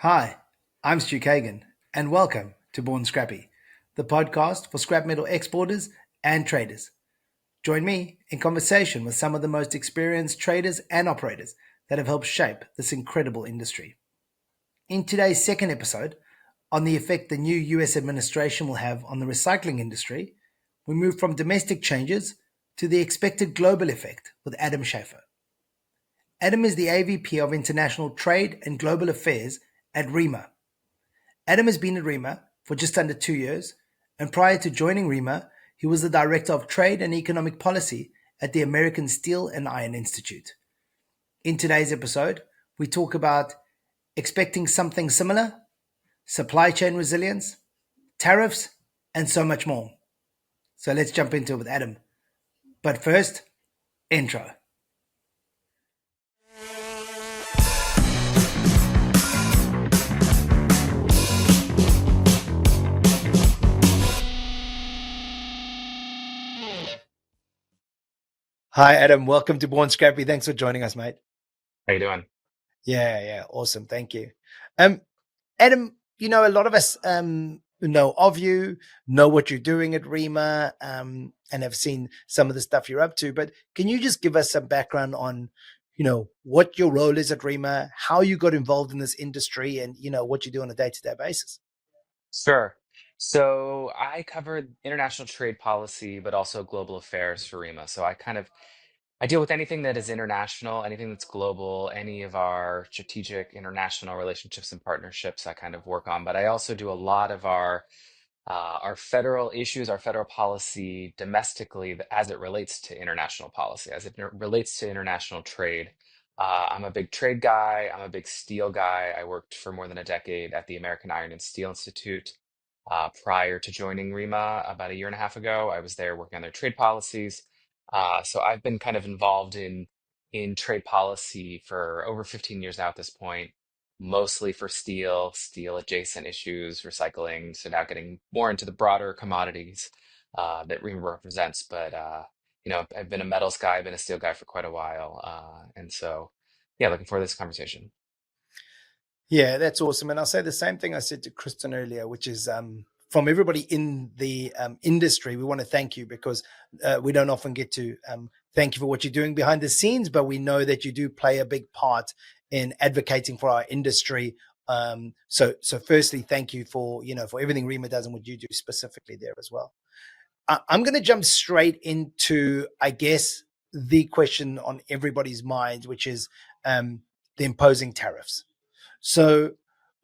Hi, I'm Stu Kagan, and welcome to Born Scrappy, the podcast for scrap metal exporters and traders. Join me in conversation with some of the most experienced traders and operators that have helped shape this incredible industry. In today's second episode, on the effect the new US administration will have on the recycling industry, we move from domestic changes to the expected global effect with Adam Schaffer. Adam is the AVP of International Trade and Global Affairs at ReMA. Adam has been at ReMA for just under 2 years, and prior to joining ReMA, he was the Director of Trade and Economic Policy at the American Steel and Iron Institute. In today's episode, we talk about expecting something similar, supply chain resilience, tariffs, and so much more. So let's jump into it with Adam. But first, intro. Hi, Adam. Welcome to Born Scrappy. Thanks for joining us, mate. How you doing? Yeah, awesome. Thank you. Um, Adam, a lot of us know of you, know what you're doing at ReMA, and have seen some of the stuff you're up to. But can you just give us some background on, what your role is at ReMA, how you got involved in this industry, and what you do on a day-to-day basis? Sure. So I covered international trade policy, but also global affairs for REMA. So I deal with anything that is international, anything that's global, any of our strategic international relationships and partnerships I kind of work on. But I also do a lot of our federal issues, our federal policy domestically as it relates to international policy, as it relates to international trade. I'm a big trade guy. I'm a big steel guy. I worked for more than a decade at the American Iron and Steel Institute. Prior to joining REMA about a year and a half ago, I was there working on their trade policies. So I've been kind of involved in trade policy for over 15 years now at this point, mostly for steel adjacent issues, recycling. So now getting more into the broader commodities that REMA represents. But I've been a metals guy, I've been a steel guy for quite a while, and so yeah, looking forward to this conversation. Yeah, that's awesome. And I'll say the same thing I said to Kristen earlier, which is from everybody in the industry, we want to thank you because we don't often get to thank you for what you're doing behind the scenes, but we know that you do play a big part in advocating for our industry. So firstly, thank you for everything REMA does and what you do specifically there as well. I'm going to jump straight into, I guess, the question on everybody's mind, which is the imposing tariffs. So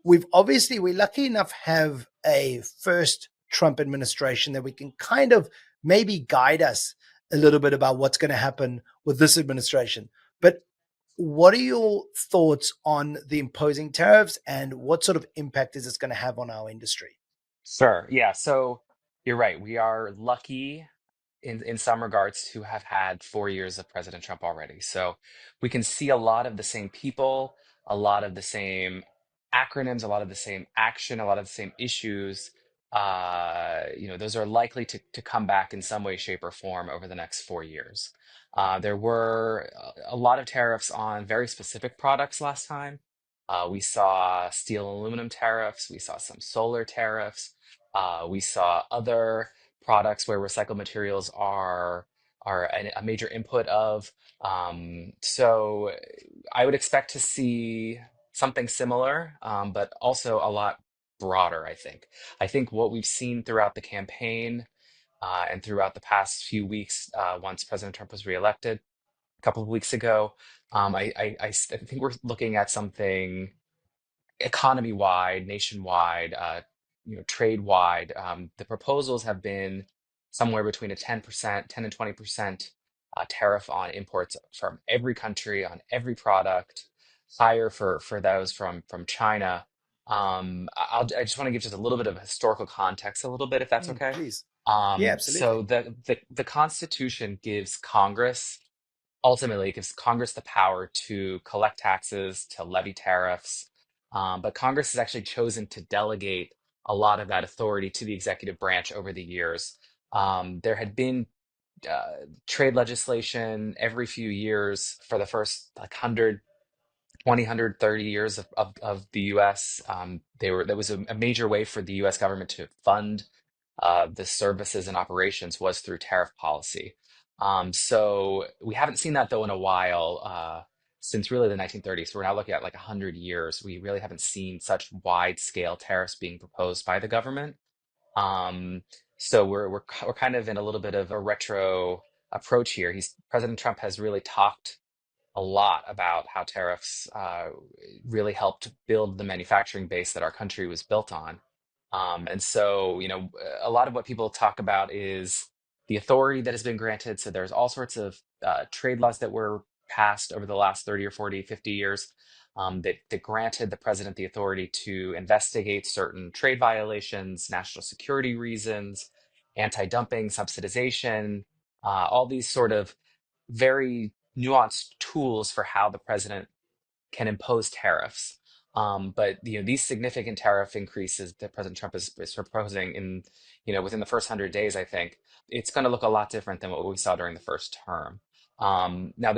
we're lucky enough have a first Trump administration that we can kind of maybe guide us a little bit about what's going to happen with this administration. But what are your thoughts on the imposing tariffs and what sort of impact is this going to have on our industry? Sure. Yeah. So you're right. We are lucky in some regards to have had 4 years of President Trump already. So we can see a lot of the same people, a lot of the same acronyms, a lot of the same action, a lot of the same issues. Those are likely to come back in some way, shape, or form over the next 4 years. There were a lot of tariffs on very specific products last time. We saw steel and aluminum tariffs. We saw some solar tariffs. We saw other products where recycled materials are a major input of. So I would expect to see something similar, but also a lot broader, I think. I think what we've seen throughout the campaign and throughout the past few weeks, once President Trump was reelected a couple of weeks ago, I think we're looking at something economy wide, nationwide, trade wide. The proposals have been somewhere between a 10%, 10 and 20% tariff on imports from every country on every product, higher for those from China. I just want to give just a little bit of historical context, a little bit, if that's okay. Please. Yeah, So absolutely. the Constitution ultimately gives Congress the power to collect taxes, to levy tariffs. But Congress has actually chosen to delegate a lot of that authority to the executive branch over the years. There had been trade legislation every few years for the first like 100 20, 130 years of the US. That was a major way for the US government to fund the services and operations was through tariff policy. So we haven't seen that though in a while, since really the 1930s. So we're now looking at like 100 years. We really haven't seen such wide scale tariffs being proposed by the government. Um, so we're kind of in a little bit of a retro approach here. President Trump has really talked a lot about how tariffs really helped build the manufacturing base that our country was built on. And so, a lot of what people talk about is the authority that has been granted. So there's all sorts of trade laws that were passed over the last 30 or 40, 50 years, that granted the president the authority to investigate certain trade violations, national security reasons, anti-dumping, subsidization, all these sort of very nuanced tools for how the president can impose tariffs. But these significant tariff increases that President Trump is proposing within the first 100 days, I think it's going to look a lot different than what we saw during the first term. Now,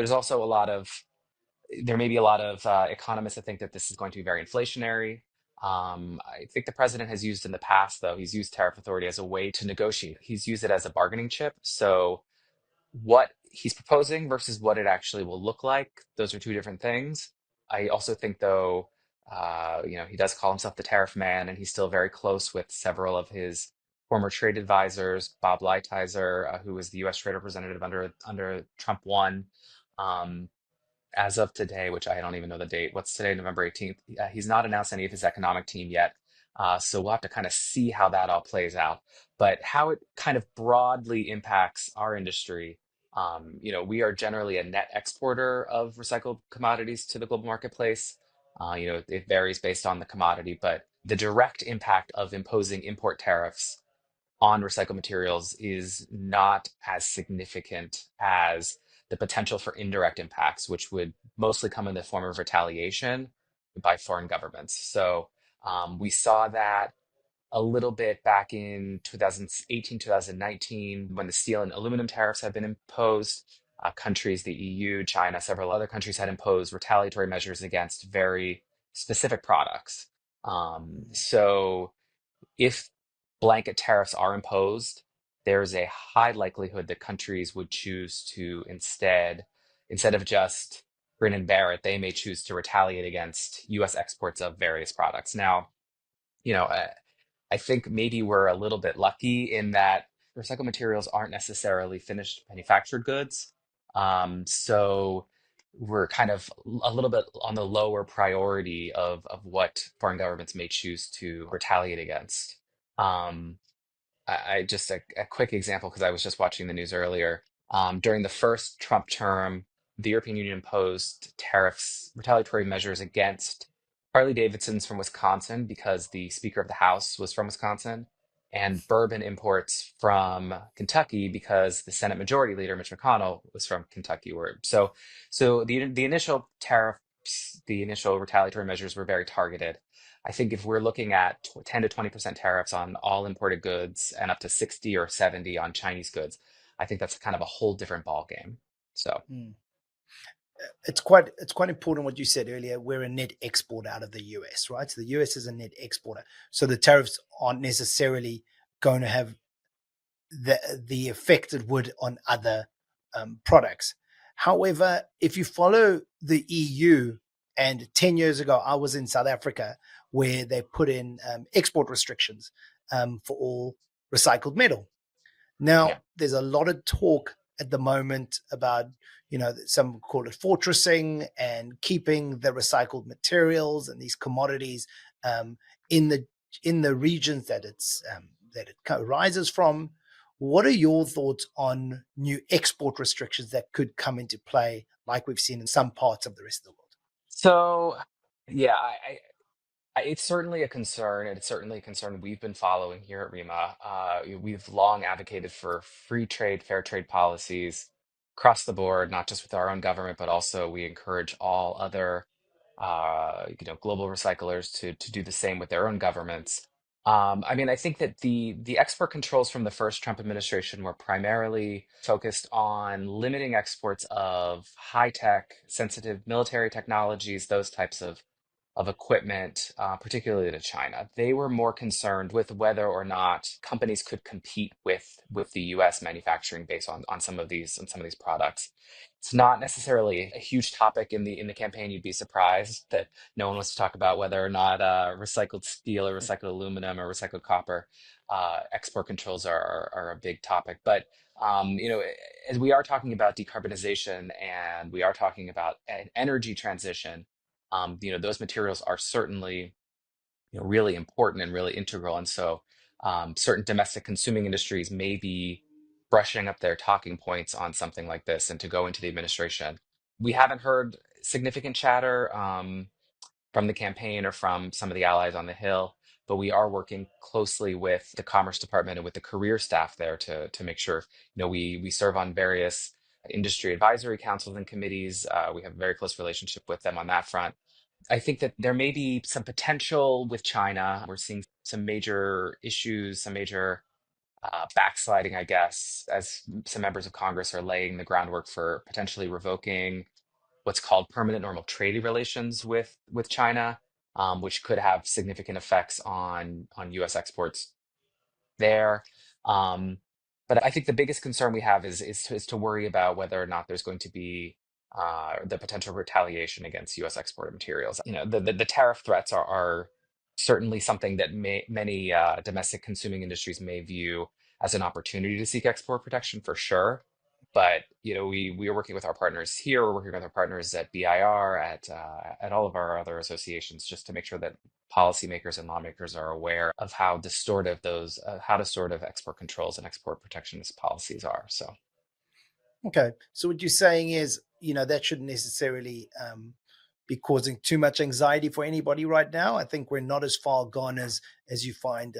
there may be a lot of economists that think that this is going to be very inflationary. I think the president has used in the past, though, he's used tariff authority as a way to negotiate. He's used it as a bargaining chip. So what he's proposing versus what it actually will look like, those are two different things. I also think, though, he does call himself the tariff man, and he's still very close with several of his former trade advisors, Bob Lighthizer, who was the U.S. trade representative under Trump 1. Um, as of today, which I don't even know the date. What's today, November 18th? He's not announced any of his economic team yet. So we'll have to kind of see how that all plays out. But how it kind of broadly impacts our industry, we are generally a net exporter of recycled commodities to the global marketplace. It varies based on the commodity, but the direct impact of imposing import tariffs on recycled materials is not as significant as the potential for indirect impacts, which would mostly come in the form of retaliation by foreign governments. So we saw that a little bit back in 2018, 2019, when the steel and aluminum tariffs had been imposed. Countries, the EU, China, several other countries had imposed retaliatory measures against very specific products. So if blanket tariffs are imposed, there's a high likelihood that countries would choose to instead of just grin and bear it, they may choose to retaliate against US exports of various products. Now, you know, uh, I think maybe we're a little bit lucky in that recycled materials aren't necessarily finished manufactured goods. So we're kind of a little bit on the lower priority of what foreign governments may choose to retaliate against. Um, just a quick example, because I was just watching the news earlier. During the first Trump term, the European Union imposed tariffs, retaliatory measures against Harley Davidsons from Wisconsin because the Speaker of the House was from Wisconsin, and bourbon imports from Kentucky because the Senate Majority Leader Mitch McConnell was from Kentucky. So the initial tariffs, the initial retaliatory measures were very targeted. I think if we're looking at 10 to 20% tariffs on all imported goods and up to 60 or 70 on Chinese goods, I think that's kind of a whole different ball game. So, Mm. It's quite important what you said earlier. We're a net export out of the US, right? So the US is a net exporter. So the tariffs aren't necessarily going to have the effect it would on other products. However, if you follow the EU, and 10 years ago, I was in South Africa where they put in export restrictions for all recycled metal. yeah. Now, there's a lot of talk at the moment about, some call it fortressing and keeping the recycled materials and these commodities um, in the regions that it rises from. What are your thoughts on new export restrictions that could come into play, like we've seen in some parts of the rest of the world? So, yeah, it's certainly a concern, and it's certainly a concern we've been following here at ReMA. We've long advocated for free trade, fair trade policies across the board, not just with our own government, but also we encourage all other, global recyclers to do the same with their own governments. I mean, I think that the export controls from the first Trump administration were primarily focused on limiting exports of high tech, sensitive military technologies, those types of equipment, particularly to China. They were more concerned with whether or not companies could compete with the U.S. manufacturing base on some of these products. It's not necessarily a huge topic in the campaign. You'd be surprised that no one wants to talk about whether or not recycled steel or recycled aluminum or recycled copper export controls are a big topic. But as we are talking about decarbonization and we are talking about an energy transition, those materials are certainly really important and really integral. And so certain domestic consuming industries may be brushing up their talking points on something like this and to go into the administration. We haven't heard significant chatter from the campaign or from some of the allies on the Hill, but we are working closely with the Commerce Department and with the career staff there to make sure, we serve on various industry advisory councils and committees. We have a very close relationship with them on that front. I think that there may be some potential with China. We're seeing some major issues, some major backsliding, I guess, as some members of Congress are laying the groundwork for potentially revoking what's called permanent normal trade relations with China, which could have significant effects on U.S. exports there. Um, but I think the biggest concern we have is to worry about whether or not there's going to be the potential retaliation against U.S. exported materials. The tariff threats are certainly something that many domestic consuming industries may view as an opportunity to seek export protection for sure. But we are working with our partners here. We're working with our partners at BIR, at all of our other associations, just to make sure that policymakers and lawmakers are aware of how distortive export controls and export protectionist policies are. So, Okay. So what you're saying is, that shouldn't necessarily be causing too much anxiety for anybody right now. I think we're not as far gone as you find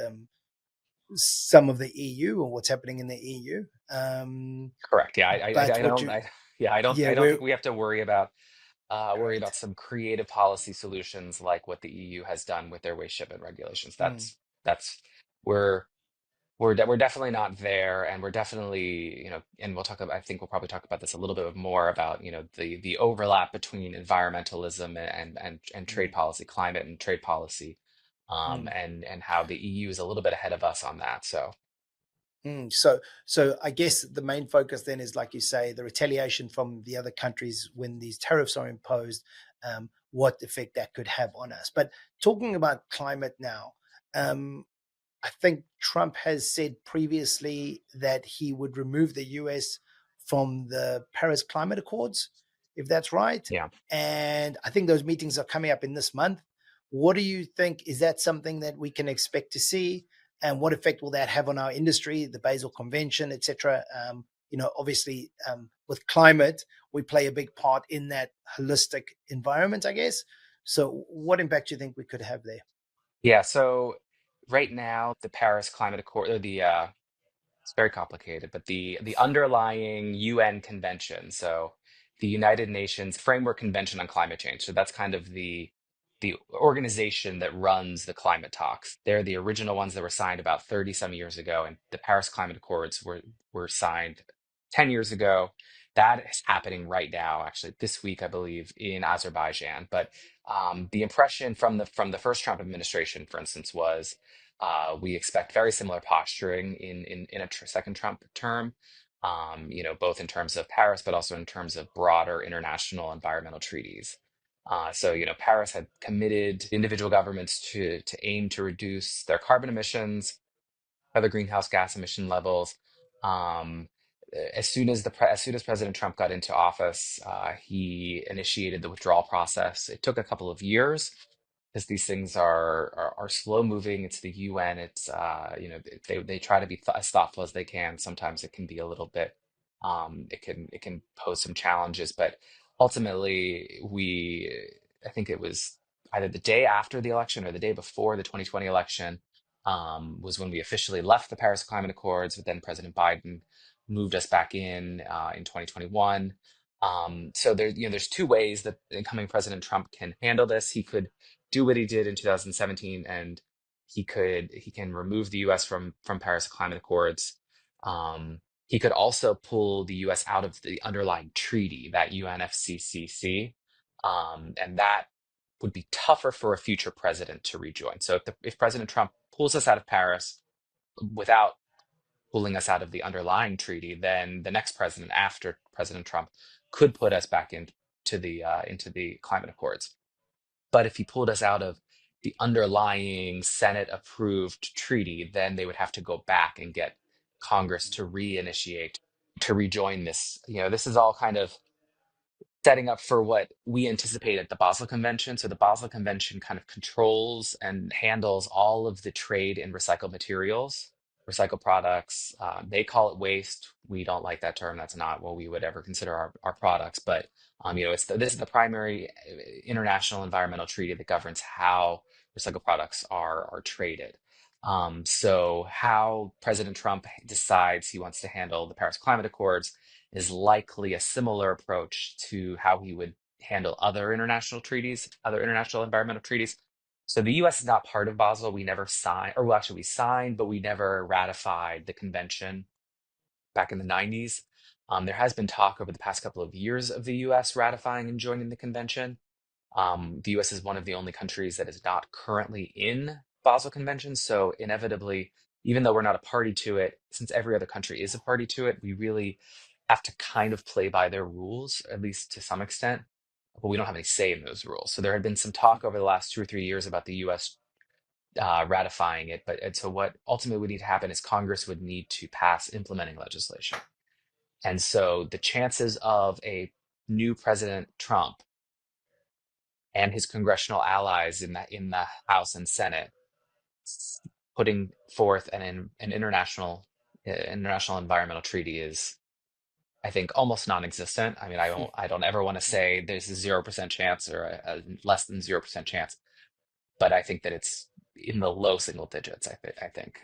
some of the EU or what's happening in the EU. correct. Yeah, But I what don't, you, I don't we're think we have to worry great. about some creative policy solutions like what the EU has done with their waste shipment regulations. Mm, That's we're we're definitely not there, and we're definitely, and we'll talk about, I think we'll probably talk about this a little bit more about, the overlap between environmentalism and trade mm, policy, climate and trade policy, mm. and how the EU is a little bit ahead of us on that. So So I guess the main focus then is, like you say, the retaliation from the other countries when these tariffs are imposed, what effect that could have on us. But talking about climate now, um, I think Trump has said previously that he would remove the US from the Paris Climate Accords, if that's right. yeah. And I think those meetings are coming up in this month. What do you think? Is that something that we can expect to see? And what effect will that have on our industry, the Basel Convention, etc.? Obviously, with climate, we play a big part in that holistic environment, I guess. So, what impact do you think we could have there? Yeah, so right now the Paris Climate Accord, or the it's very complicated, but the underlying UN convention, so the United Nations Framework Convention on Climate Change. So that's kind of the organization that runs the climate talks. They're the original ones that were signed about 30 some years ago, and the Paris Climate Accords were signed 10 years ago. That is happening right now, actually this week, I believe, in Azerbaijan. But the impression from the first Trump administration, for instance, was we expect very similar posturing in a second Trump term, both in terms of Paris, but also in terms of broader international environmental treaties. So, Paris had committed individual governments to aim to reduce their carbon emissions, other greenhouse gas emission levels. Um, as soon as President Trump got into office, he initiated the withdrawal process. It took a couple of years because these things are slow moving. It's the UN. It's they try to be as thoughtful as they can. Sometimes it can be a little bit it can pose some challenges, but ultimately I think it was either the day after the election or the day before the 2020 election was when we officially left the Paris Climate Accords. But then President Biden moved us back in 2021. So there's two ways that incoming President Trump can handle this. He could do what he did in 2017 and he can remove the U.S. from Paris Climate Accords. Um, he could also pull the U.S. out of the underlying treaty, that UNFCCC, and that would be tougher for a future president to rejoin. So if President Trump pulls us out of Paris without pulling us out of the underlying treaty, then the next president after President Trump could put us back into the climate accords. But if he pulled us out of the underlying Senate approved treaty, then they would have to go back and get Congress to reinitiate, to rejoin this. This is all kind of setting up for what we anticipate at the Basel Convention. So the Basel Convention kind of controls and handles all of the trade in recycled materials, recycled products. They call it waste. We don't like that term. That's not what we would ever consider our products. But this is the primary international environmental treaty that governs how recycled products are traded. So how President Trump decides he wants to handle the Paris Climate Accords is likely a similar approach to how he would handle other international treaties, other international environmental treaties. So the US is not part of Basel. We never signed, or well, actually, we signed, but we never ratified the convention back in the 90s. There has been talk over the past couple of years of the US ratifying and joining the convention. The US is one of the only countries that is not currently in Basel Convention. So inevitably, even though we're not a party to it, since every other country is a party to it, we really have to kind of play by their rules, at least to some extent, but we don't have any say in those rules. So there had been some talk over the last 2 or 3 years about the US ratifying it. And so what ultimately would need to happen is Congress would need to pass implementing legislation. And so the chances of a new President Trump and his congressional allies in the House and Senate putting forth an international environmental treaty is, I think, almost non-existent. I mean, I don't ever want to say there's a 0% chance or a less than 0% chance, but I think that it's in the low single digits. I think.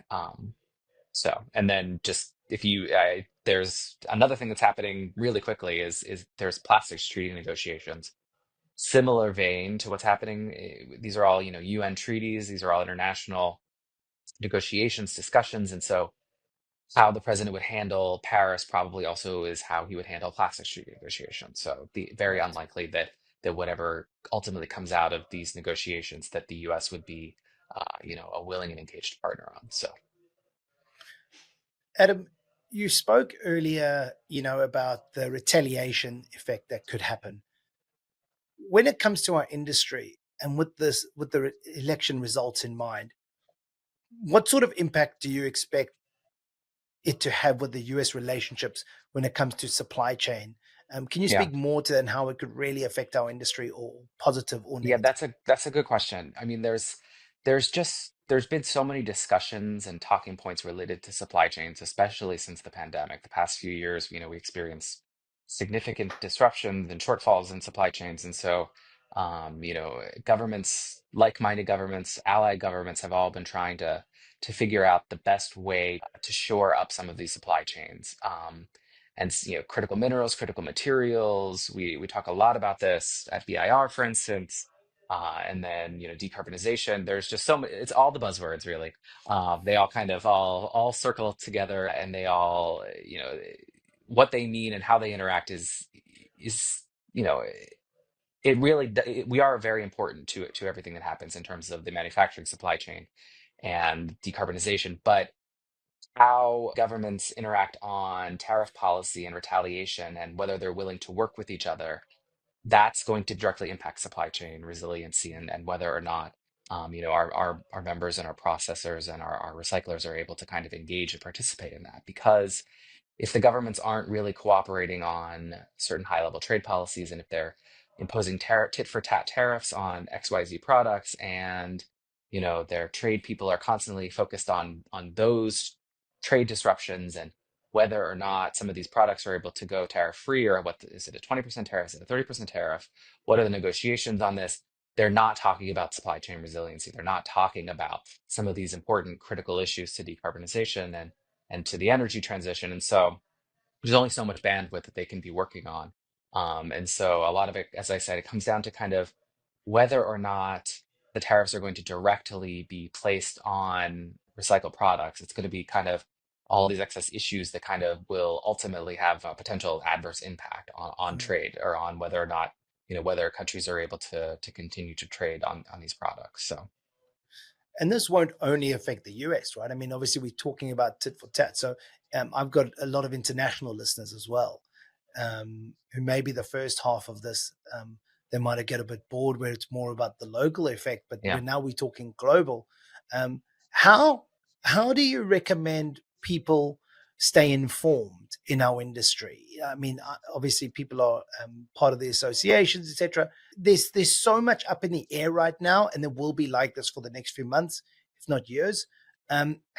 So, and then just if there's another thing that's happening really quickly is there's plastics treaty negotiations. Similar vein to what's happening. These are all, UN treaties. These are all international negotiations, discussions, and so how the president would handle Paris probably also is how he would handle plastics treaty negotiations. So the very Right. unlikely that whatever ultimately comes out of these negotiations, that the U.S. would be, a willing and engaged partner on. So Adam, you spoke earlier, about the retaliation effect that could happen. When it comes to our industry and with the election results in mind, what sort of impact do you expect it to have with the US relationships when it comes to supply chain? Can you yeah, speak more to that and how it could really affect our industry, or positive or yeah, negative? that's a good question. I mean, there's been so many discussions and talking points related to supply chains, especially since the pandemic. The past few years, we experienced significant disruptions and shortfalls in supply chains, and so governments, like-minded governments, allied governments, have all been trying to figure out the best way to shore up some of these supply chains. Critical minerals, critical materials. We talk a lot about this at BIR, for instance, and then decarbonization. There's just so many. It's all the buzzwords, really. They all kind of all circle together, and they all what they mean and how they interact is you know it really we are very important to everything that happens in terms of the manufacturing supply chain and decarbonization, but how governments interact on tariff policy and retaliation and whether they're willing to work with each other, that's going to directly impact supply chain resiliency and whether or not our members and our processors and our recyclers are able to kind of engage and participate in that. Because if the governments aren't really cooperating on certain high level trade policies, and if they're imposing tit for tat tariffs on XYZ products, and their trade people are constantly focused on those trade disruptions and whether or not some of these products are able to go tariff free, or what is it, a 20% tariff, is it a 30% tariff, what are the negotiations on this? They're not talking about supply chain resiliency. They're not talking about some of these important critical issues to decarbonization and to the energy transition. And so there's only so much bandwidth that they can be working on. And so a lot of it, as I said, it comes down to kind of whether or not the tariffs are going to directly be placed on recycled products. It's going to be kind of all these excess issues that kind of will ultimately have a potential adverse impact on Mm. trade or on whether or not, whether countries are able to continue to trade on these products. So And this won't only affect the US, right? I mean, obviously, we're talking about tit for tat. So I've got a lot of international listeners as well, who maybe the first half of this, they might get a bit bored where it's more about the local effect, but yeah. when now we're talking global. Um, how how do you recommend people stay informed in our industry? I mean, obviously, people are part of the associations, etc. There's so much up in the air right now, and there will be like this for the next few months, if not years.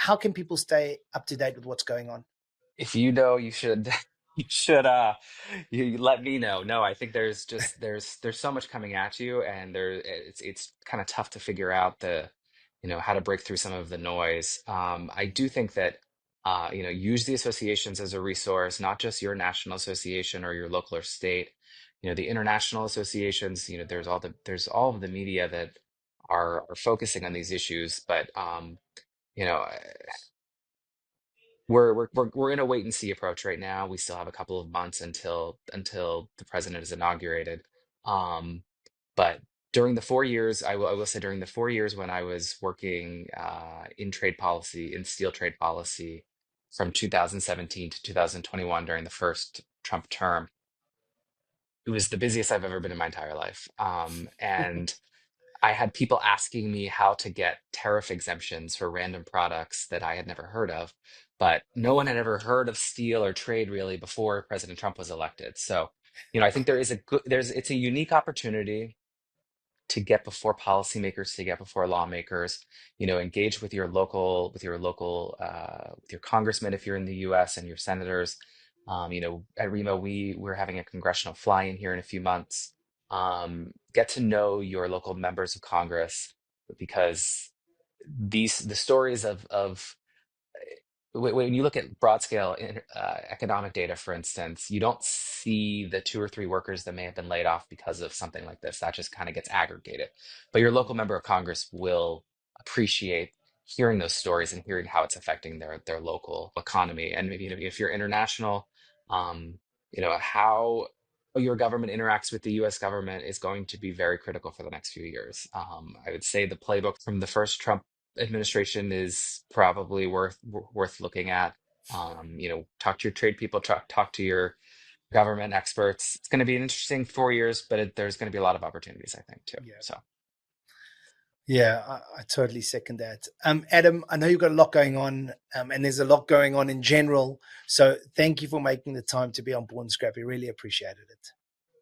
How can people stay up to date with what's going on? If you know, you should you should you let me know. No, I think there's so much coming at you, and it's kind of tough to figure out how to break through some of the noise. I do think that use the associations as a resource, not just your national association or your local or state. The international associations, there's all of the media that are focusing on these issues, but you know we're in a wait and see approach right now. We still have a couple of months until the president is inaugurated. Um, but during the 4 years, I will say during the 4 years when I was working in trade policy, in steel trade policy, from 2017 to 2021 during the first Trump term, it was the busiest I've ever been in my entire life. And I had people asking me how to get tariff exemptions for random products that I had never heard of, but no one had ever heard of steel or trade really before President Trump was elected. So, I think it's a unique opportunity to get before policymakers, to get before lawmakers, engage with your congressmen if you're in the US and your senators. At ReMA, we're having a congressional fly-in here in a few months. Get to know your local members of Congress because the stories of when you look at broad scale economic data, for instance, you don't see the two or three workers that may have been laid off because of something like this. That just kind of gets aggregated. But your local member of Congress will appreciate hearing those stories and hearing how it's affecting their local economy. And maybe if you're international, um, how your government interacts with the U.S. government is going to be very critical for the next few years. I would say the playbook from the first Trump administration is probably worth looking at. Talk to your trade people, talk to your government experts. It's going to be an interesting 4 years, but there's going to be a lot of opportunities, I think, too. Yeah. So Yeah, I totally second that. Adam, I know you've got a lot going on, and there's a lot going on in general. So thank you for making the time to be on Born Scrappy. Really appreciated it.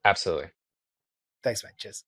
absolutely. Thanks, man. Cheers.